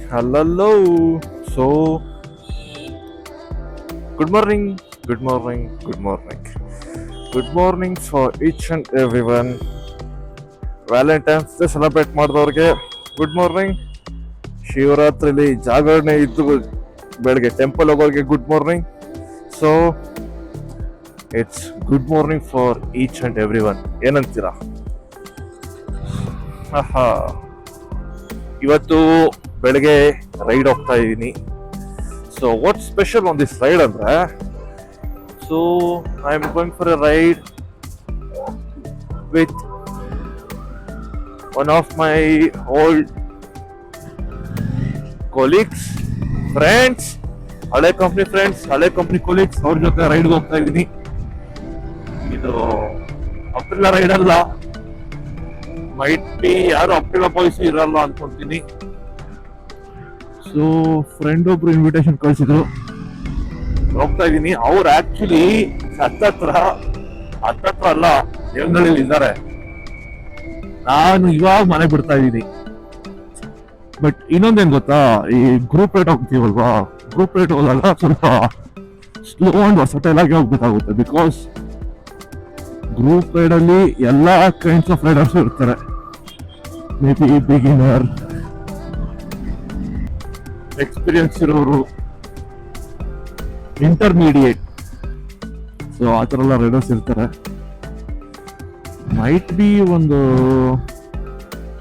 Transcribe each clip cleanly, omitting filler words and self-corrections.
Hello. So, good morning, good morning, good morning. Good morning for each and everyone. Valentine's day celebrate ಮಾಡಿದವ್ರಿಗೆ good morning. ಶಿವರಾತ್ರಿಲಿ ಜಾಗರಣೆ ಇದ್ದು ಬೆಳಗ್ಗೆ temple ಹೋಗೋರಿಗೆ good morning. So it's good morning for each and every one. ಏನಂತೀರಾ? ಆಹಾ, ಇವತ್ತು ಬೆಳಗ್ಗೆ ರೈಡ್ ಹೋಗ್ತಾ ಇದ್ದೀನಿ. So what special on this ride ಅಂದ್ರೆ, so I am going for a ride with one of my old colleagues, friends, ಹಳೆ company colleagues. ಅವ್ರ ಜೊತೆ ರೈಡ್ಗೆ ಹೋಗ್ತಾ ಇದ್ದೀನಿ. ಇದು ಅಪ್ರಿಲ ರೈಡ್ ಅಲ್ಲ, ಮೈಟ್ ಬಿ ಯಾರು ಅಪ್ರಿಲ ಬಾಯ್ಸ್ ಇರಲ್ಲ ಅನ್ಕೊಂತೀನಿ. ಸೊ ಫ್ರೆಂಡ್ ಒಬ್ರು ಇನ್ವಿಟೇಷನ್ ಕಳ್ಸಿದ್ರು, ಹೋಗ್ತಾ ಇದೀನಿ. ಅವ್ರು ಆಕ್ಚುಲಿ ಹತ್ತತ್ರ ಅಲ್ಲ, ದೇವನಹಳ್ಳಿಲಿ ಇದ್ದಾರೆ. ನಾನು ಇವಾಗ ಮನೆ ಬಿಡ್ತಾ ಇದ್ದೀನಿ. ಬಟ್ ಇನ್ನೊಂದೇನ್ ಗೊತ್ತಾ, ಈ ಗ್ರೂಪ್ ರೈಡ್ ಹೋಗ್ತೀವಲ್ವಾ, ಗ್ರೂಪ್ ರೈಡ್ ಹೋದಾಗ ಸ್ವಲ್ಪ ಸ್ಲೋ ಅಂಡ್ ವರ್ಸಟೈಲ್ ಆಗಿ ಹೋಗ್ಬೇಕಾಗುತ್ತೆ. ಬಿಕಾಸ್ ಗ್ರೂಪ್ ರೈಡ್ ಅಲ್ಲಿ ಎಲ್ಲಾ ಕೈಂಡ್ಸ್ ಆಫ್ ರೈಡರ್ಸ್ ಇರ್ತಾರೆ. ಮೇ ಬಿ ಬಿಗಿನರ್, ಎಕ್ಸ್ಪೀರಿಯನ್ಸ್ ಇರೋರು, ಇಂಟರ್ಮೀಡಿಯೇಟ್, ಸೊ ಆ ಥರ ಎಲ್ಲ ರೈಡರ್ಸ್ ಇರ್ತಾರೆ. ಮೈಟ್ ಬಿ ಒಂದು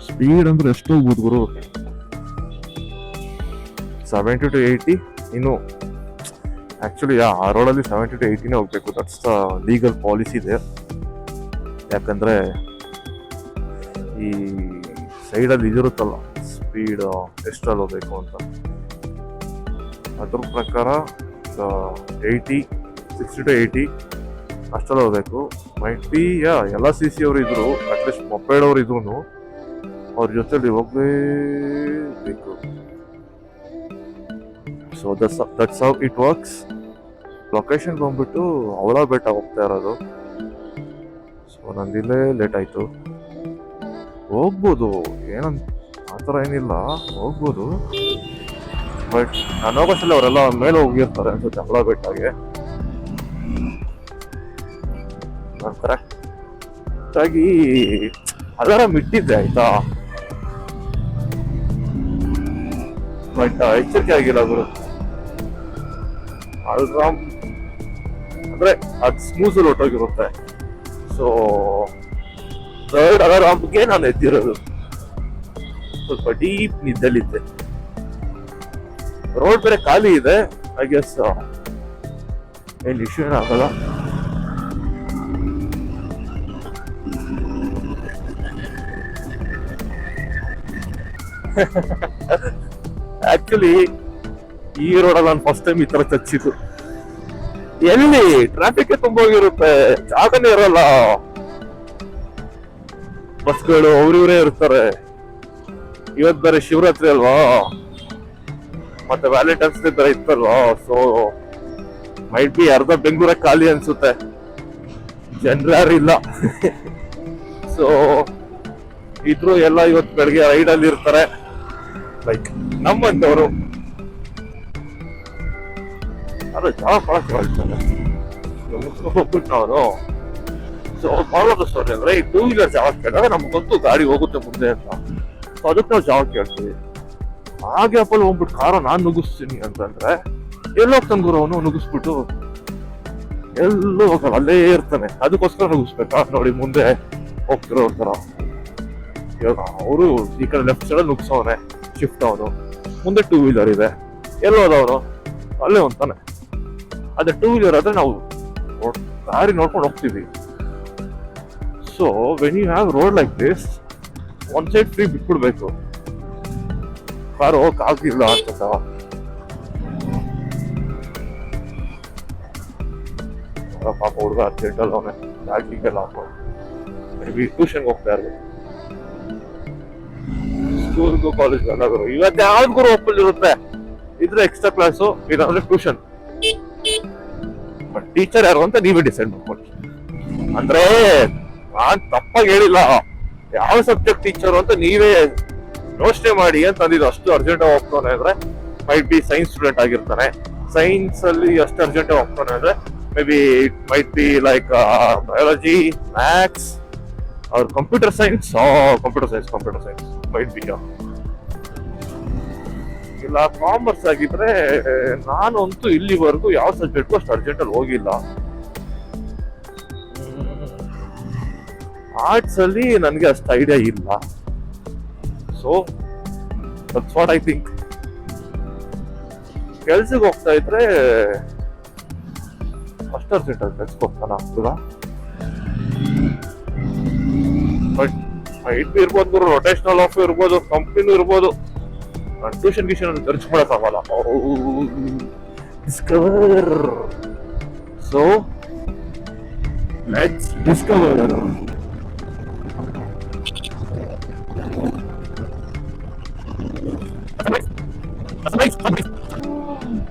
ಸ್ಪೀಡ್ ಅಂದ್ರೆ ಎಷ್ಟು ಹೋಗ್ಬೋದು ಗುರು, 70 to 80. ಇನ್ನು ಆಕ್ಚುಲಿ ಆ ರೋಡಲ್ಲಿ 70 to 80ನೇ ಹೋಗ್ಬೇಕು. ದಟ್ಸ್ ದ ಲೀಗಲ್ ಪಾಲಿಸಿ ಇದೆ. ಯಾಕಂದ್ರೆ ಈ ಸೈಡಲ್ಲಿ ಇದಿರುತ್ತಲ್ಲ ಸ್ಪೀಡ್ ಎಷ್ಟರಲ್ಲಿ ಹೋಗ್ಬೇಕು ಅಂತ, ಅದ್ರ ಪ್ರಕಾರ 60 to 80 ಅಷ್ಟರಲ್ಲಿ ಹೋಗ್ಬೇಕು. ಮೈಟ್ ಬಿ ಎಲ್ಲ CC ಅವರು ಇದ್ರು, ಅಟ್ಲೀಸ್ಟ್ ಮೊಪೈಡ್ ಅವ್ರು ಇದ್ರು, ಅವ್ರ ಜೊತೆಲಿ ಹೋಗ್ಲೇಬೇಕು. So that's how it works. Location ಬಂದ್ಬಿಟ್ಟು ಅವಳ ಬೆಟ್ಟ ಹೋಗ್ತಾ ಇರೋದು. ಸೊ ನಂದಿಲ್ಲೇ ಲೇಟ್ ಆಯ್ತು. ಹೋಗ್ಬೋದು, ಏನಂತ ಆ ಥರ ಏನಿಲ್ಲ, ಹೋಗ್ಬೋದು. ಬಟ್ ನಾನು ಹೋಗೋಷ್ಟಲ್ಲ ಅವರೆಲ್ಲ ಮೇಲೆ ಹೋಗಿರ್ತಾರೆ ಅನ್ಸುತ್ತೆ ಅವಳ ಬೆಟ್ಟಗೆ. ನಾನು ಕರೆಕ್ಟ್ ಆಗಿ ಅಲಾರಾಮ್ ಇಟ್ಟಿದ್ದೆ ಆಯ್ತಾ, ಬಟ್ ಎಚ್ಚರಿಕೆ ಆಗಿಲ್ಲ ಗುರು. ಅಲಾರಾಮ್ ಅಂದ್ರೆ ಅದು ಸ್ಮೂಸ್ ಹೊಟ್ಟೋಗಿರುತ್ತೆ. ಸೊ ಥರ್ಡ್ ಅಲಾರಾಮ್ಗೆ ನಾನು ಎದ್ದಿರೋದು. ಸ್ವಲ್ಪ ಡೀಪ್ ನಿದ್ದಲ್ಲಿದ್ದೆ. ರೋಡ್ ಬೇರೆ ಖಾಲಿ ಇದೆ, ಐ ಗೆಸ್ ಏನ್ ಇಶ್ಯೂ ಏನಾಗಲ್ಲ. ಆಕ್ಚುಲಿ ಈ ರೋಡಲ್ಲಿ ನಾನು ಫಸ್ಟ್ ಟೈಮ್ ಈ ತರ ಚಚ್ಚಿದ್ದು. ಎಲ್ಲಿ ಟ್ರಾಫಿಕ್ ತುಂಬ ಹೋಗಿರುತ್ತೆ, ಜಾಗನೇ ಇರಲ್ಲ. ಬಸ್ಗಳು ಅವ್ರಿವ್ರೇ ಇರ್ತಾರೆ. ಇವತ್ತು ಬೇರೆ ಶಿವರಾತ್ರಿ ಅಲ್ವಾ, ಮತ್ತೆ ವ್ಯಾಲೆಂಟೈನ್ಸ್ ಡೇ ಬೇರೆ ಇತ್ತಲ್ವಾ. ಸೊ ಮೈಟ್ ಬಿ ಅರ್ಧ ಬೆಂಗಳೂರ ಖಾಲಿ ಅನ್ಸುತ್ತೆ, ಜನರು ಇಲ್ಲ. ಸೊ ಇದ್ರು ಎಲ್ಲ ಇವತ್ತು ಬೆಳಗ್ಗೆ ರೈಡ್ ಅಲ್ಲಿ ಇರ್ತಾರೆ, ಲೈಕ್ ನಮ್ಮಂತವರು. ಅದು ಜಾಗ ಪಳಕ್ಕಾಗ್ತಾರೆ ಮುಗಿಸ್ಕೊಂಡ್ಬಿಟ್ಟು ನಾವು. ಸೊ ಮಾಡೋದು ಸ್ಟೋರಿ ಅಂದ್ರೆ, ಈ 2 ವೀಲರ್ ಜಾಗ ಕೇಳಿದಾಗ ನಮ್ಗೆ ಗೊತ್ತು ಗಾಡಿ ಹೋಗುತ್ತೆ ಮುಂದೆ ಅಂತ. ಸೊ ಅದಕ್ಕೆ ನಾವು ಜಾಗ ಕೇಳ್ತೀವಿ. ಹಾಗೆ ಅಪ್ಪಲ್ಲಿ ಹೋಗ್ಬಿಟ್ಟು ಕಾರ ನಾನ್ ನುಗ್ಗಿಸ್ತೀನಿ ಅಂತಂದ್ರೆ ಎಲ್ಲೋ ಹೋಗ್ತಾನೆ ಗುರು ಅವನು, ನುಗ್ಗಿಸ್ಬಿಟ್ಟು ಎಲ್ಲೂ ಹೋಗಲ್ಲ, ಅಲ್ಲೇ ಇರ್ತಾನೆ. ಅದಕ್ಕೋಸ್ಕರ ನುಗ್ಗಿಸ್ಬೇಕಾ ನೋಡಿ, ಮುಂದೆ ಹೋಗ್ತಿರೋ ತರ. ಇವಾಗ ಅವರು ಈ ಕಡೆ ಲೆಫ್ಟ್ ಸೈಡ್ ನುಗ್ಸವನೆ, ಶಿಫ್ಟ್ ಅವನು, ಮುಂದೆ 2 ವೀಲರ್ ಇದೆ, ಎಲ್ಲೋದವನು ಅಲ್ಲೇ ಹೊಂತಾನೆ. ಅದೇ 2 ವೀಲರ್ ಆದ್ರೆ ನಾವು ದಾರಿ ನೋಡ್ಕೊಂಡು ಹೋಗ್ತೀವಿ. So when you have road like this, one side free ಬಿಟ್ಬಿಡ್ಬೇಕು, ಕಾರು ಹೋಗಕ್ ಆಗಿಲ್ಲ ಅಂತ. ಪಾಪ ಹುಡುಗ ಅರ್ಜೆಂಟಲ್ಲಿ ಅವನೇ ಬ್ಯಾಗಿಗೆಲ್ಲ ಹಾಕೊಂಡು ಮೇ ಬಿ ಟ್ಯೂಷನ್ಗೆ ಹೋಗ್ತಾ ಇರ್ಬೇಕು, ಸ್ಕೂಲ್ಗೂ ಕಾಲೇಜ್ ಎಲ್ಲಾದ್ರು. ಇವತ್ತು ಯಾವ್ದು ಗುರು ಒಪ್ಪಲ್ಲಿರುತ್ತೆ, ಇದ್ರೆ ಎಕ್ಸ್ಟ್ರಾ ಕ್ಲಾಸು, ಇಲ್ಲಾಂದ್ರೆ ಟ್ಯೂಷನ್. ಬಟ್ ಟೀಚರ್ ಯಾರು ಅಂತ ನೀವೇ ಡಿಸೈಡ್ ಮಾಡ್ಕೊಳ್ಳಿ. ಅಂದ್ರೆ ನಾನ್ ತಪ್ಪಾಗಿ ಹೇಳಿಲ್ಲ, ಯಾವ ಸಬ್ಜೆಕ್ಟ್ ಟೀಚರು ಅಂತ ನೀವೇ ಯೋಚನೆ ಮಾಡಿ ಅಂತ ಅಂದಿದ್ದು. ಅಷ್ಟು ಅರ್ಜೆಂಟ್ ಹೋಗ್ತಾನೆ ಅಂದ್ರೆ ಮೈಟ್ ಬಿ ಸೈನ್ಸ್ ಸ್ಟೂಡೆಂಟ್ ಆಗಿರ್ತಾನೆ. ಸೈನ್ಸ್ ಅಲ್ಲಿ ಅಷ್ಟು ಅರ್ಜೆಂಟ್ ಹೋಗ್ತಾನೆ ಅಂದ್ರೆ may be it might be like biology, maths ಅವ್ರ ಕಂಪ್ಯೂಟರ್ ಸೈನ್ಸ್ ಮೈಟ್ ಬಿ. ಇಲ್ಲ ಕಾಮರ್ಸ್ ಆಗಿದ್ರೆ ನಾನಂತೂ ಇಲ್ಲಿವರೆಗೂ ಯಾವ ಸಬ್ಜೆಕ್ಟ್ಗೂ ಅಷ್ಟು ಅರ್ಜೆಂಟಲ್ಲಿ ಹೋಗಿಲ್ಲ. ಆರ್ಟ್ಸ್ ಅಲ್ಲಿ ನನಗೆ ಅಷ್ಟು ಐಡಿಯಾ ಇಲ್ಲ. So that's what I think. ಕೆಲ್ಸಕ್ಕೆ ಹೋಗ್ತಾ ಇದ್ರೆ ಅಷ್ಟು ಅರ್ಜೆಂಟ್ ಅಲ್ಲಿ ಕೆಲ್ಸಕ್ಕೆ ಹೋಗ್ತಾನ ಆಗ್ತದ. ಬಟ್ ಮೈಟ್ ಬಿ ಇರ್ಬೋದು, ರೊಟೇಷನಲ್ ಆಫ್ ಇರ್ಬೋದು, ಕಂಪ್ನಿನೂ ಇರ್ಬೋದು. ನಾನು ಟ್ಯೂಷನ್ ಗಿಷನ್ ಖರ್ಚು ಮಾಡೋಕ್ಕಾಗಲ್ಲ. Discover. So let's Discover.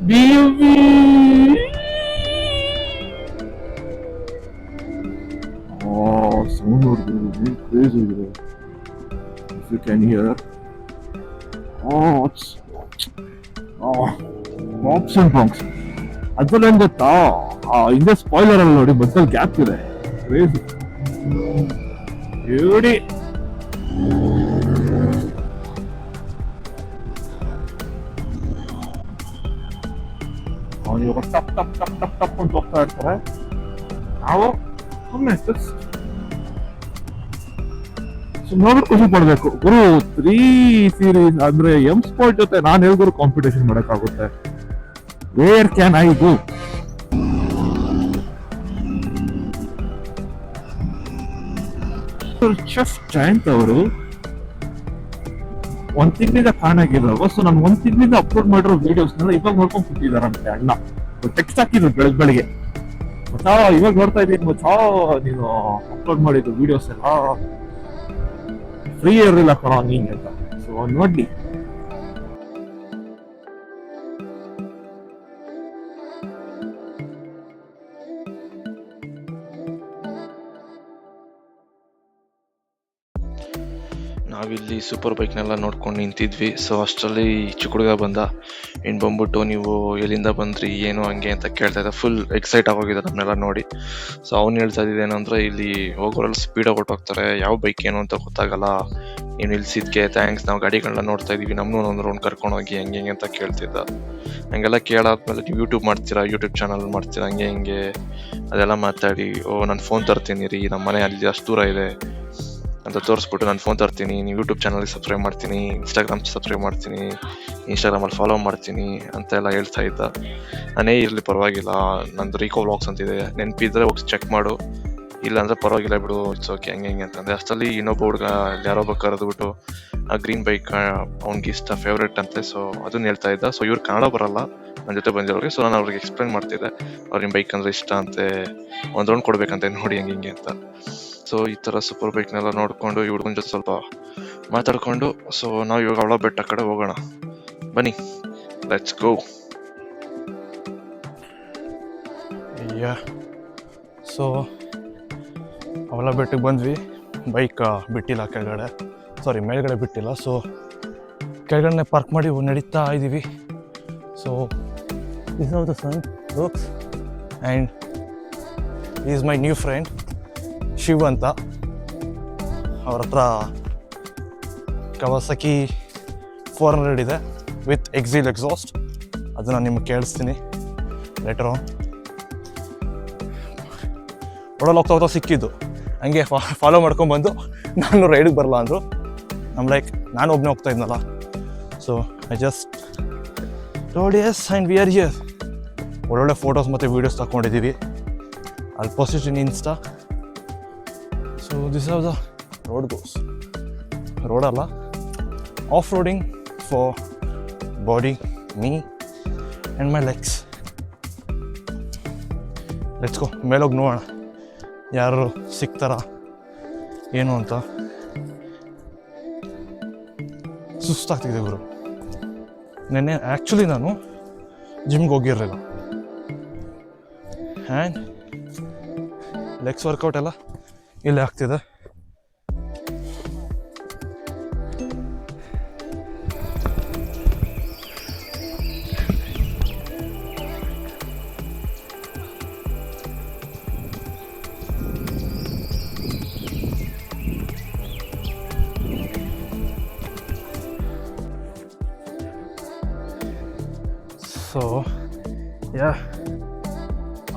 Baby. Oh, sound is crazy. If you can hear. Oh, it's pops and punks. ಅದ್ರಲ್ಲಿ ಏನ್ ಗೊತ್ತಾ, ಹಿಂದೆ ಸ್ಪಾಯ್ಲರ್ ಅಲ್ಲಿ ನೋಡಿ ಬಸ್ಸಲ್ಲಿ ಗ್ಯಾಪ್ ಇದೆ. ಕ್ರೇಜಿ ಹೇಳಿ. ಇವಾಗ ಟಪ್ ಟಪ್ ಟಪ್ ಟಪ್ ಟಪ್ ಅಂತ ಹೋಗ್ತಾ ಇರ್ತಾರೆ. ನಾವು ಸುಮ್ಮನೆ ಸುಮ್ಮನೆ ಖುಷಿ ಪಡ್ಬೇಕು. ಗುರು 3 ಸೀರೀಸ್ ಅಂದ್ರೆ ಎಂ ಸ್ಪೋರ್ಟ್ ಜೊತೆ ನಾನು ಹೇಳ್ಗುರು ಕಾಂಪಿಟೇಷನ್ ಮಾಡಕ್ಕಾಗುತ್ತೆ. Where can I go? Chef Jayanth ಅವರು 1 ತಿಂಗಳಿಂದ ಕಾಣಾಗಿರೋ. ಸೊ ನಾನು 1 ತಿಂಗಳಿಂದ ಅಪ್ಲೋಡ್ ಮಾಡಿರೋ ವಿಡಿಯೋಸ್ನೆಲ್ಲ ಇವಾಗ ನೋಡ್ಕೊಂಡು ಕೂತಿದಾರಂತೆ ಅಣ್ಣ. ಟೆಕ್ಸ್ಟ್ ಹಾಕಿದ್ರು ಬೆಳಗ್ಗೆ. ಇವಾಗ ನೋಡ್ತಾ ಇದ್ದೀನಿ ನೀನು ಅಪ್ಲೋಡ್ ಮಾಡಿದ್ದು ವಿಡಿಯೋಸ್ ಎಲ್ಲ ಫ್ರೀ ಇರಲಿಲ್ಲ ಕಣೋ ಹಿಂಗೆ ಅಂತ. ಸೊ ನೋಡಿ, ನಾವಿಲ್ಲಿ ಸೂಪರ್ ಬೈಕ್ನೆಲ್ಲ ನೋಡ್ಕೊಂಡು ನಿಂತಿದ್ವಿ. ಸೊ ಅಷ್ಟರಲ್ಲಿ ಚಿಕ್ಕ ಹುಡುಗ ಬಂದ. ಇನ್ನು ಬಂದ್ಬಿಟ್ಟು ನೀವು ಎಲ್ಲಿಂದ ಬಂದ್ರಿ ಏನು ಹಂಗೆ ಅಂತ ಕೇಳ್ತಾ ಇದ್ದ. ಫುಲ್ ಎಕ್ಸೈಟ್ ಆಗೋಗಿದೆ ನಮ್ಮನ್ನೆಲ್ಲ ನೋಡಿ. ಸೊ ಅವ್ನು ಹೇಳ್ತಾ ಇದ್ದೇನೆಂದ್ರೆ ಇಲ್ಲಿ ಹೋಗೋರೆಲ್ಲ ಸ್ಪೀಡಾಗಿ ಹೊರಟೋಗ್ತಾರೆ, ಯಾವ ಬೈಕ್ ಏನು ಅಂತ ಗೊತ್ತಾಗಲ್ಲ, ನೀವು ನಿಲ್ಸಿದ್ಕೆ ಥ್ಯಾಂಕ್ಸ್, ನಾವು ಗಾಡಿಗಳನ್ನ ನೋಡ್ತಾ ಇದೀವಿ, ನಮ್ಮನ್ನು ಒಂದು ರೌಂಡ್ ಕರ್ಕೊಂಡೋಗಿ ಹಂಗೆ ಹಿಂಗೆ ಅಂತ ಕೇಳ್ತಿದ್ದ. ಹಂಗೆಲ್ಲ ಕೇಳಾದ್ಮೇಲೆ ನೀವು ಯೂಟ್ಯೂಬ್ ಮಾಡ್ತೀರಾ, ಯೂಟ್ಯೂಬ್ ಚಾನಲ್ ಮಾಡ್ತೀರಾ, ಹಂಗೆ ಹಿಂಗೆ ಅದೆಲ್ಲ ಮಾತಾಡಿ, ನಾನು ಫೋನ್ ತರ್ತೀನಿ ರೀ, ನಮ್ಮ ಮನೆ ಅಲ್ಲಿ ಅಷ್ಟು ದೂರ ಇದೆ ಅಂತ ತೋರಿಸ್ಬಿಟ್ಟು ನಾನು ಫೋನ್ ತರ್ತೀನಿ, ನೀವು ಯೂಟ್ಯೂಬ್ ಚಾನಲ್ಗೆ ಸಬ್ಸ್ಕ್ರೈಬ್ ಮಾಡ್ತೀನಿ, ಇನ್ಸ್ಟಾಗ್ರಾಮ್ ಸಬ್ಸ್ಕ್ರೈಬ್ ಮಾಡ್ತೀನಿ, ಇನ್ಸ್ಟಾಗ್ರಾಮಲ್ಲಿ ಫಾಲೋ ಮಾಡ್ತೀನಿ ಅಂತೆಲ್ಲ ಹೇಳ್ತಾ ಇದ್ದ. ನಾನೇ ಇರಲಿ ಪರವಾಗಿಲ್ಲ, ನಂದು ರೀಕೋ ವ್ಲಾಗ್ಸ್ ಅಂತಿದೆ, ನೆನಪಿದ್ರೆ ಹೋಗಿ ಚೆಕ್ ಮಾಡು, ಇಲ್ಲ ಅಂದರೆ ಪರವಾಗಿಲ್ಲ ಬಿಡು, ಇಟ್ಸ್ ಓಕೆ ಹಂಗೆ ಹಿಂಗೆ ಅಂತಂದೆ. ಅಷ್ಟರಲ್ಲಿ ಇನ್ನೊಬ್ಬ ಹುಡುಗ ಯಾರೊಬ್ಬ ಕರೆದ್ಬಿಟ್ಟು ಆ ಗ್ರೀನ್ ಬೈಕ್ ಅವ್ನಿಗೆ ಇಷ್ಟ, ಫೇವ್ರೇಟ್ ಅಂತೆ. ಸೊ ಅದನ್ನ ಹೇಳ್ತಾ ಇದ್ದ. ಸೊ ಇವ್ರು ಕನ್ನಡ ಬರಲ್ಲ ನನ್ನ ಜೊತೆ ಬಂದಿರೋರಿಗೆ. ಸೊ ನಾನು ಅವ್ರಿಗೆ ಎಕ್ಸ್ಪ್ಲೇನ್ ಮಾಡ್ತಿದ್ದೆ, ಅವ್ರಿಗೆ ಬೈಕ್ ಅಂದರೆ ಇಷ್ಟ ಅಂತೆ, ಒಂದು ರೌಂಡ್ ಕೊಡ್ಬೇಕಂತೆ ನೋಡಿ ಹಂಗೆ ಹಿಂಗೆ ಅಂತ. ಸೊ ಈ ಥರ ಸೂಪರ್ ಬೈಕ್ನೆಲ್ಲ ನೋಡಿಕೊಂಡು ಈ ಹುಡುಗನ ಜೊತೆ ಸ್ವಲ್ಪ ಮಾತಾಡಿಕೊಂಡು, ಸೊ ನಾವು ಇವಾಗ ಅವಳ ಬೆಟ್ಟ ಕಡೆ ಹೋಗೋಣ ಬನ್ನಿ, ಲೆಟ್ಸ್ ಗೋ. ಸೊ ಅವಳ ಬೆಟ್ಟಕ್ಕೆ ಬಂದ್ವಿ. ಬೈಕ್ ಬಿಟ್ಟಿಲ್ಲ ಕೆಳಗಡೆ, ಮೇಲ್ಗಡೆ ಬಿಟ್ಟಿಲ್ಲ. ಸೊ ಕೆಳಗಡೆ ಪಾರ್ಕ್ ಮಾಡಿ ನಡೀತಾ ಇದ್ದೀವಿ. So this of the sun looks and is my new friend Shiv ಅಂತ. ಅವ್ರ ಹತ್ರ ಕವಾಸಕಿ 400 ಇದೆ ವಿತ್ ಎಕ್ಸಿಲ್ ಎಕ್ಸಾಸ್ಟ್. ಅದನ್ನು ನಿಮ್ಗೆ ಕೇಳಿಸ್ತೀನಿ ಲೆಟರ್ ಆನ್. ಒಡಲ್ಲಿ ಹೋಗ್ತಾ ಸಿಕ್ಕಿದ್ದು, ಹಂಗೆ ಫಾಲೋ ಮಾಡ್ಕೊಂಡ್ಬಂದು ನಾನು ರೈಡಿಗೆ ಬರಲ್ಲ ಅಂದರು. ನಾನು ಒಬ್ಬನೇ ಹೋಗ್ತಾ ಇದ್ನಲ್ಲ. So I just told yes and we are here. ಒಳ್ಳೊಳ್ಳೆ ಫೋಟೋಸ್ ಮತ್ತು ವೀಡಿಯೋಸ್ ತಗೊಂಡಿದ್ದೀವಿ. ಅಲ್ಲಿ post in insta. So this are the road goes. ರೋಡಲ್ಲ, off roading for body, me and my legs. Let's go. ಮೇಲೋಗಿ ನೋಡೋಣ ಯಾರು ಸಿಗ್ತಾರ ಏನು ಅಂತ. ಸುಸ್ತಾಗ್ತಿದೆ ಗುರು. ನೆನ್ನೆ ಆ್ಯಕ್ಚುಲಿ ನಾನು ಜಿಮ್ಗೆ ಹೋಗಿರಲಿಲ್ಲ. ಆ್ಯಂಡ್ ಲೆಗ್ಸ್ ವರ್ಕೌಟ್ ಎಲ್ಲ ಇಲ್ಲೇ ಆಗ್ತಿದೆ. ಸೊ ಯಾ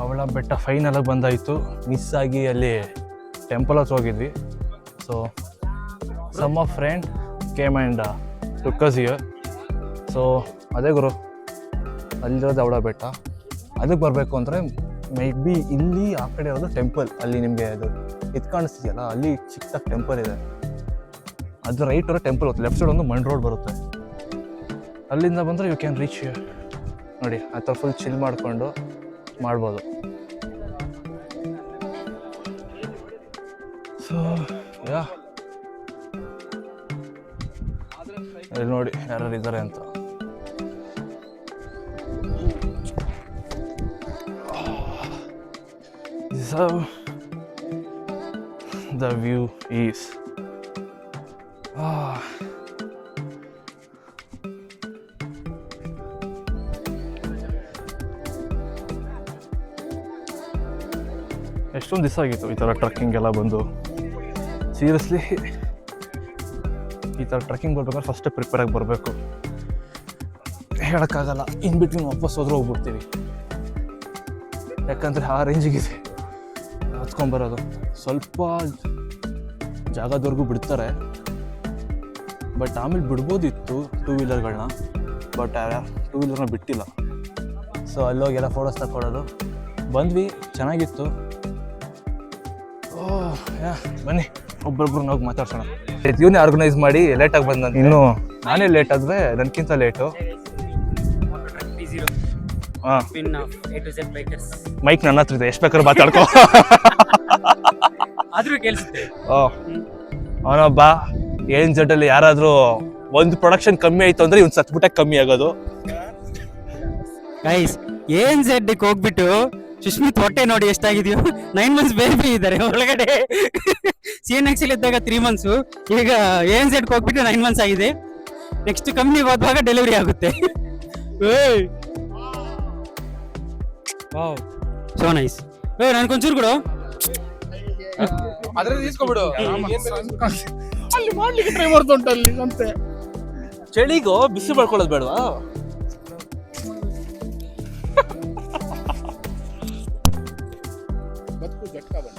ಅವಳ ಬೆಟ್ಟ ಫೈನಲಾಗಿ ಬಂದಾಯಿತು. ಮಿಸ್ ಆಗಿ ಅಲ್ಲಿ ಟೆಂಪಲ್ ಹತ್ರ ಹೋಗಿದ್ವಿ. So some of friend came and took us here. So ಅದೇ ಗುರು ಅಲ್ಲಿರೋದು ಅವಳ ಬೆಟ್ಟ. ಅದಕ್ಕೆ ಬರಬೇಕು ಅಂದರೆ ಮೇ ಬಿ ಇಲ್ಲಿ ಆ ಕಡೆ ಇರೋದು ಟೆಂಪಲ್. ಅಲ್ಲಿ ನಿಮಗೆ ಅದು ಇದು ಕಾಣಿಸ್ತಿದೆಯಲ್ಲ, ಅಲ್ಲಿ ಚಿಕ್ಕದಾಗಿ ಟೆಂಪಲ್ ಇದೆ. ಅದು ರೈಟ್ ಅವರ ಟೆಂಪಲ್ ಹೋಗುತ್ತೆ, ಲೆಫ್ಟ್ ಸೈಡ್ ಒಂದು ಮಣ್ ರೋಡ್ ಬರುತ್ತೆ. ಅಲ್ಲಿಂದ ಬಂದರೆ ಯು ಕ್ಯಾನ್ ರೀಚ್ ನೋಡಿ. ಆ ಥರ ಫುಲ್ ಚಿಲ್ ಮಾಡಿಕೊಂಡು ಮಾಡ್ಬೋದು. ಸೊ ಯಾ ಇಲ್ಲಿ ನೋಡಿ ಯಾರು ಇದ್ದಾರೆ ಅಂತ. So the view is ಎಷ್ಟೊಂದು ದಿವಸ ಆಗಿತ್ತು ಈ ಥರ ಟ್ರಕ್ಕಿಂಗ್ ಎಲ್ಲ ಬಂದು. ಸೀರಿಯಸ್ಲಿ ಈ ಥರ ಟ್ರಕ್ಕಿಂಗ್ ಬರ್ಬೇಕಾದ್ರೆ ಫಸ್ಟೇ ಪ್ರಿಪೇರಾಗಿ ಬರಬೇಕು. ಹೇಳೋಕ್ಕಾಗಲ್ಲ, ಇನ್ ಬಿಟ್ವೀನ್ ವಾಪಸ್ ಹೋದ್ರೆ ಹೋಗ್ಬಿಡ್ತೀವಿ. ಯಾಕಂದರೆ ಆ ರೇಂಜಿಗಿದೆ ಹತ್ಕೊಂಬರೋದು. ಸ್ವಲ್ಪ ಜಾಗದವರೆಗೂ ಬಿಡ್ತಾರೆ, ಬಟ್ ಆಮೇಲೆ ಬಿಡ್ಬೋದಿತ್ತು ಟೂ ವೀಲರ್ಗಳನ್ನ, ಬಟ್ ಟೂ ವೀಲರ್ನ ಬಿಟ್ಟಿಲ್ಲ. ಸೊ ಅಲ್ಲೋಗೆಲ್ಲ ಫೋಟೋಸ್ ತಗೊಳ್ಳೋದು. ಬಂದ್ವಿ, ಚೆನ್ನಾಗಿತ್ತು. ಯಾ ಬನ್ನಿ ಒಬ್ಬೊಬ್ರು ಹೋಗಿ ಮಾತಾಡ್ಸೋಣ. ಇವನೇ ಆರ್ಗನೈಸ್ ಮಾಡಿ ಲೇಟಾಗಿ ಬಂದ. ಇನ್ನು ನಾನೇ ಲೇಟ್ ಆದರೆ ನನಗಿಂತ ಲೇಟು. ಹಾಂ, ಮೈಕ್ ನನ್ನ ಹತ್ರ ಇದೆ, ಎಷ್ಟು ಬೇಕಾದ್ರೂ ಮಾತಾಡ್ಕೋ. ಅವನೊಬ್ಬ ANZ ಅಲ್ಲಿ ಯಾರಾದರೂ ಒಂದು ಪ್ರೊಡಕ್ಷನ್ ಕಮ್ಮಿ ಆಯಿತು ಅಂದರೆ ಇವ್ನು ಸತ್ಬಿಟ್ಟಕ್ಕೆ ಕಮ್ಮಿ ಆಗೋದು. ಗೈಸ್ ANZ ಹೋಗ್ಬಿಟ್ಟು ಸುಷ್ಮಿತ್ ಹೊಟ್ಟೆ ನೋಡಿ ಎಷ್ಟಾಗಿದೆಯೋ. 9 months ಬೇಬಿ ಇದ್ದಾರೆ ಒಳಗಡೆ. CNX ಇದ್ದಾಗ 3 months, ಈಗ ANZ ಹೋಗ್ಬಿಟ್ಟು 9 months ಆಗಿದೆ. ನೆಕ್ಸ್ಟ್ ಕಂಪ್ನಿಗೆ ಹೋದಾಗ ಡೆಲಿವರಿ ಆಗುತ್ತೆ. Wow, so nice. ನನ್ಗೊಂಚೂರು ಕೊಡು. ಅಲ್ಲಿ ಮಾಡ್ಲಿಕ್ಕೆ ಟ್ರೈ ಮಾಡ್ತುಂಟು ಅಲ್ಲಿ ಅಂತೆ. ಚಳಿಗೋ ಬಿಸಿ ಮಾಡ್ಕೊಳ್ಳೋದು ಬೇಡವಾ? ಬದುಕು ಜಟ್ಕ ಬಂದ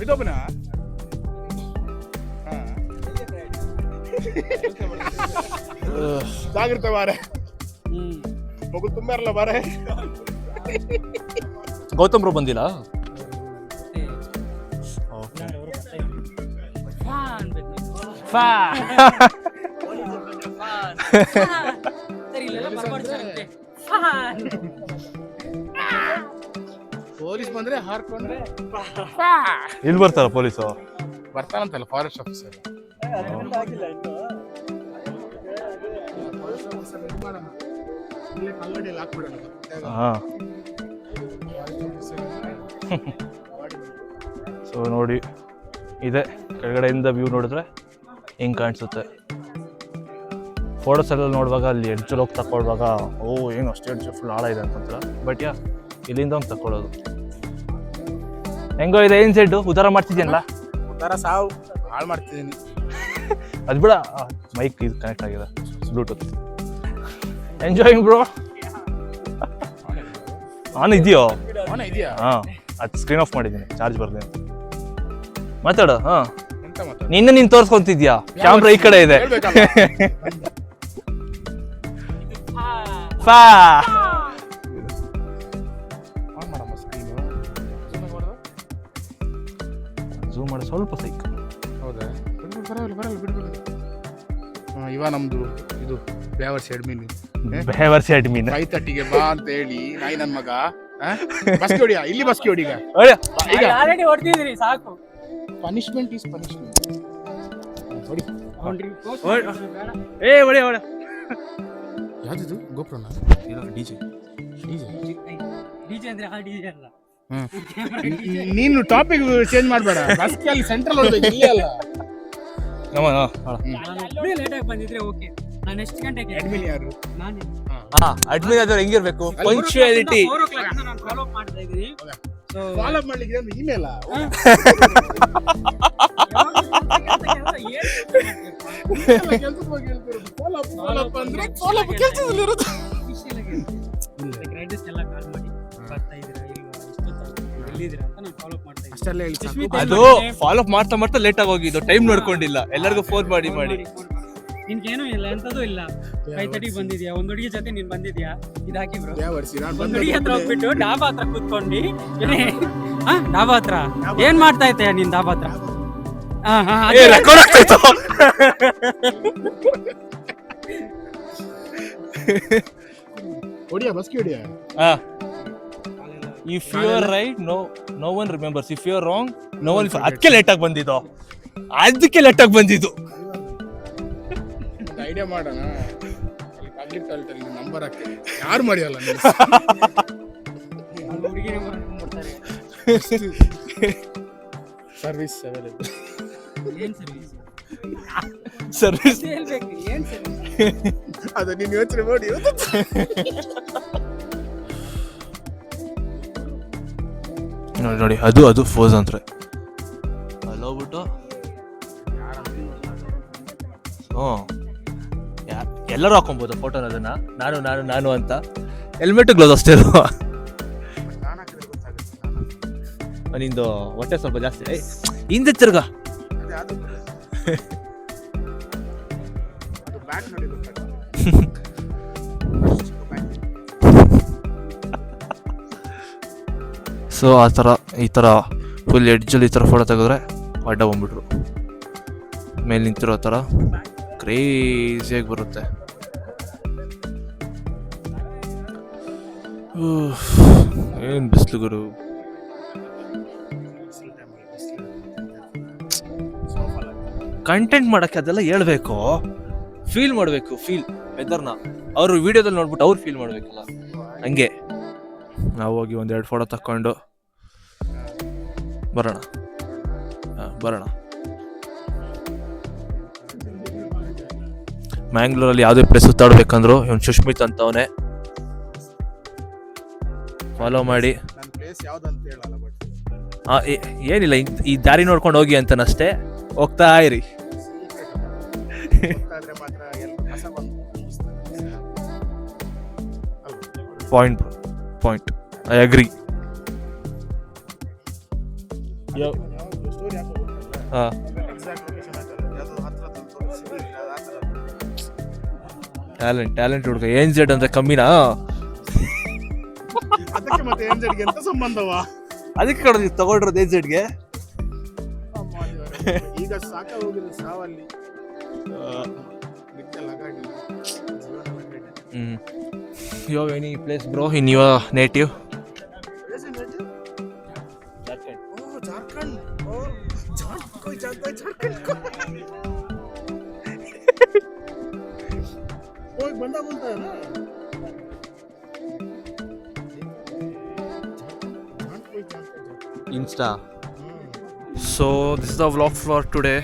ಬಿಡೋಬನ. ಜಾಗ್ರತೆ ಬಾರೆ, ಮಗು ತುಂಬಾ ಇರಲ್ಲ ಬಾರೆ. ಗೌತಮ್ ಬ್ರೋ ಬಂದಿಲ್ಲ. ಪೊಲೀಸ್ ಬಂದ್ರೆ ಹಾರ್ಕೊಂಡ್ರೆ ಇಲ್ಲಿ ಬರ್ತಾರ ಪೊಲೀಸು? ಬರ್ತಾನಂತಲ್ಲ ಫಾರೆಸ್ಟ್ ಆಫೀಸರ್. ಸೊ ನೋಡಿ, ಇದೆ ಕೆಳಗಡೆಯಿಂದ ವ್ಯೂ ನೋಡಿದ್ರೆ ಹಿಂಗೆ ಕಾಣಿಸುತ್ತೆ. ಫೋಟೋಸ್ ಎಲ್ಲ ನೋಡುವಾಗ ಅಲ್ಲಿ ಎಡ್ಜಲ್ಲಿ ಹೋಗಿ ತಗೊಳ್ಳುವಾಗ ಏನು ಅಷ್ಟು ಎಡ್ಜು ಫುಲ್ ಆಳ ಇದೆ ಅಂತಂದ್ರೆ, ಬಟ್ ಯಾ ಇಲ್ಲಿಂದ ಒಂದು ತಗೊಳ್ಳೋದು. ಹೆಂಗೋ ಇದೆ ANZ ಉದ್ದಾರ ಮಾಡ್ತಿದ್ಯಲ್ಲ? ಉದ್ದಾರ ಸಾವು ಹಾಳು ಮಾಡ್ತಿದ್ದೀನಿ. ಅದು ಬಿಡ, ಮೈಕ್ ಇದು ಕನೆಕ್ಟ್ ಆಗಿದೆ ಬ್ಲೂಟೂತ್. Enjoying bro. ಆನ್ ಇದೆಯೋ? ಇದೆಯಾ? ಹಾಂ, ಅದು ಸ್ಕ್ರೀನ್ ಆಫ್ ಮಾಡಿದ್ದೀನಿ, ಚಾರ್ಜ್ ಬರ್ತೀನಿ. ಮಾತಾಡು. ಹಾಂ, ಎಂತ ಮಾತಾಡ? ನೀನು ತೋರಿಸ್ಕೊಂತಿದ್ಯಾ? ಕ್ಯಾಮ್ರಾ ಈ ಕಡೆ ಇದೆ. ಝೂಮ್ ಮಾಡಿ ಸ್ವಲ್ಪ ಸೈಕ್. ಹೌದಾ? ಬರಲ್ಲ ಬಿಡ್ಬಿಡು. ಇವ ನಮ್ದು ಇದು ಬೇವರ್ಸಿ ಅಡ್ಮಿನ್. ಬೇವರ್ಸಿ ಅಡ್ಮಿನ್ 5:30ಗೆ ಬಾ ಅಂತ ಹೇಳಿ ನಾಯಿ ನನ್ನ ಮಗ ಬಸ್ಗೆ ಹೊಡಿಯ. ಇಲ್ಲಿ ಬಸ್ಗೆ ಹೊಡಿಗ. ಈಗ ಆಲ್ರೆಡಿ ಹೊಡ್ತಿದ್ರಿ, ಸಾಕು. Punishment is punishment. ಹೊಡಿ. ಯಾವ್ದಿದು? ಗೋಪ್ರನ? ಡಿಜೆ ಅಂದ್ರೆ ಆ ಡಿಜೆ ಅಲ್ಲ. ನೀನು ಟಾಪಿಕ್ ಚೇಂಜ್ ಮಾಡಬೇಡ. ಬಸ್ಗೆ ಅಲ್ಲಿ ಸೆಂಟ್ರಲ್ ಹೊಡ್ಬೇಕು, ಇಲ್ಲಿ ಅಲ್ಲ. ಲೇಟ್ ಆಗಿ ಬಂದಿದ್ರೆ ಓಕೆ. ನಾನು ಎಷ್ಟು ಗಂಟೆಗೆ? ಅಡ್ಮಿನ್ ಯಾರು? ನಾನೇ. ಅಡ್ಮಿನ್ ಆದ್ರೆ ಹೆಂಗಿರ್ಬೇಕು? ಪಂಕ್ಚುಯಾಲಿಟಿ. ನಾನು ಫಾಲೋ ಅಪ್ ಮಾಡ್ತಾ ಇದ್ದೀನಿ. ಫಾಲೋ ಅಪ್ ಮಾಡ್ಲಿಕ್ಕೆ ಒಂದು ಇಮೇಲ್ ಕೆಲಸಕ್ಕೆ ಹೋಗಿ ಹೇಳ್ತಿರೋದು. ಫಾಲೋ ಅಪ್ Follow-up ಅಂದ್ರೆ follow-up ಕೆಲ್ಸದಲ್ಲಿ ಇರುತ್ತೆ. ರೈಡರ್ಸ್ ಎಲ್ಲ ಕಾಲ್ ಮಾಡಿ ಬರ್ತಾ ಇದ್ದೀರಾ ಇಲ್ವಾ ಇಷ್ಟೊತ್ತಾಗುತ್ತೆ ಎಲ್ಲಿದ್ದೀರಾ ಅಂತ ನಾನು ಫಾಲೋ ಮಾಡ್ತಾ ಇದ್ದೀನಿ. ಅಷ್ಟೆಲ್ಲ ಹೇಳಿ ಸಾಕು. ಸುಶ್ಮಿತ್ ಅದು ಫಾಲೋ ಅಪ್ ಮಾಡ್ತಾ ಮಾಡ್ತಾ ಲೇಟ್ ಆಗಿ ಹೋಗಿದ್ದು, ಟೈಮ್ ನೋಡ್ಕೊಂಡಿಲ್ಲ, ಎಲ್ಲರಿಗೂ ಫೋನ್ ಮಾಡಿ ನಿನ್ಗೇನು ಇಲ್ಲ ಎಂತದೂ ಇಲ್ಲ. 5:30 ಬಂದಿದ್ಯಾ, ಒಂದ್ ಹುಡುಗಿ ಜೊತೆ ನೀನ್ ಬಂದಿದ್ಯಾ, ಇದಾಕಿ ಬ್ರೋ. ಯಾವ ವರ್ಷ ನಾನು ಒಂದ್ ಹುಡುಗಿ ಹತ್ರ ಹೋಗ್ಬಿಟ್ಟು ಡಾಬಾ ಹತ್ರ ಕೂತ್ಕೊಂಡು ಡಾಬಾ ಹತ್ರ ಏನ್ ಮಾಡ್ತಾ ಇದ್ದೆ ನೀನ್ ಡಾಬಾ ಹತ್ರ? ರೆಕಾರ್ಡ್ ಆಗ್ತಾಯ್ತು. ಹೊಡಿಯಾ ಬಸ್ಗೆ ಹೊಡಿಯಾ. If you are right no one remembers, if you are wrong no one. ಅದಕ್ಕೆ ಲೇಟ್ ಆಗಿ ಬಂದಿದ್ದು, ಐಡಿಯಾ ಮಾಡೋಣ. ಅಲ್ಲಿ ಪಬ್ಲಿಕ್ ಟಾಯ್ಲೆಟ್ ನಂಬರ್ ಹಾಕಿ ಯಾರು ಮರೆಯಲ್ಲ. ಹುಡುಗಿ ಮಾಡ್ತಾರೆ. Service available. ಏನ್ ಸರ್ವಿಸ್ ಸರ್ವಿಸ್ ಹೇಳ್ಬೇಕು, ಏನ್ ಸರ್ವಿಸ್? ಅದು ನೀನು ಯೋಚನೆ ಮಾಡಿ. ನೋಡಿ ಅದು ಫೋಸ್ ಅಂದ್ರೆ ಅಲ್ಲಿ ಹೋಗ್ಬಿಟ್ಟು ಎಲ್ಲರೂ ಹಾಕೊಬೋದು ಫೋಟೋನ, ಅದನ್ನ ನಾನು ಅಂತ. ಹೆಲ್ಮೆಟ್ ಗ್ಲೌಸ್ ಅಷ್ಟೇ ಅಲ್ವಾ? ನಿಂದು ಹೊಟ್ಟೆ ಸ್ವಲ್ಪ ಜಾಸ್ತಿ ಹಿಂದೆ ತಿರ್ಗ. ಸೊ ಈ ಥರ ಫುಲ್ ಎಡ್ಜಲ್ಲಿ ಈ ಥರ ಫೋಟೋ ತೆಗೆದ್ರೆ ಅಡ್ಡ ಬಂದ್ಬಿಟ್ರು. ಮೇಲೆ ನಿಂತಿರೋ ಥರ ಕ್ರೇಜಿಯಾಗಿ ಬರುತ್ತೆ. ಏನು ಬಿಸಿಲು ಗುರು. ಕಂಟೆಂಟ್ ಮಾಡೋಕ್ಕೆ ಅದೆಲ್ಲ ಹೇಳ್ಬೇಕು, ಫೀಲ್ ಮಾಡಬೇಕು. ವೆದರ್ನ ಅವರು ವಿಡಿಯೋದಲ್ಲಿ ನೋಡ್ಬಿಟ್ಟು ಅವ್ರು ಫೀಲ್ ಮಾಡಬೇಕಲ್ಲ, ಹಂಗೆ. ನಾವು ಹೋಗಿ 1-2 ಫೋಟೋ ತಕ್ಕೊಂಡು ಬರೋಣ. ಮ್ಯಾಂಗ್ಳೂರಲ್ಲಿ ಯಾವುದೇ ಪ್ಲೇಸ್ ಸುತ್ತಾಡ್ಬೇಕಂದ್ರು ಇವನು ಸುಶ್ಮಿತ್ ಅಂತವನೇ ಫಾಲೋ ಮಾಡಿ. ಏನಿಲ್ಲ, ಈ ದಾರಿ ನೋಡ್ಕೊಂಡು ಹೋಗಿ ಅಂತಾನಷ್ಟೇ, ಹೋಗ್ತಾ ಇರಿ. Point I agree. ಟ್ಯಾಲೆಂಟ್ ಹುಡುಗ. ಏನ್ ಜೆಡ್ ಅಂದ್ರೆ ಕಮ್ಮಿನಾ? ಅದಕ್ಕೆ ಮತ್ತೆ ಏನ್ಜೆಡ್ಗೆ ಎಂತ ಸಂಬಂಧವಾ? ಅದಕ್ಕೆ ಕಡೆ ನೀವು ತಗೊಂಡಿರೋದು ಏನ್ ಜೆಡ್ಗೆ. ಈಗ ಸಾಕ ಹೋಗಿಲ್ಲ ಸಾವಲ್ಲಿ. You have any place bro in your native? Jharkhand. कोई जानता है झारखंड को? वो एक बंदा बोलता है ना, Insta. So this is the vlog for today.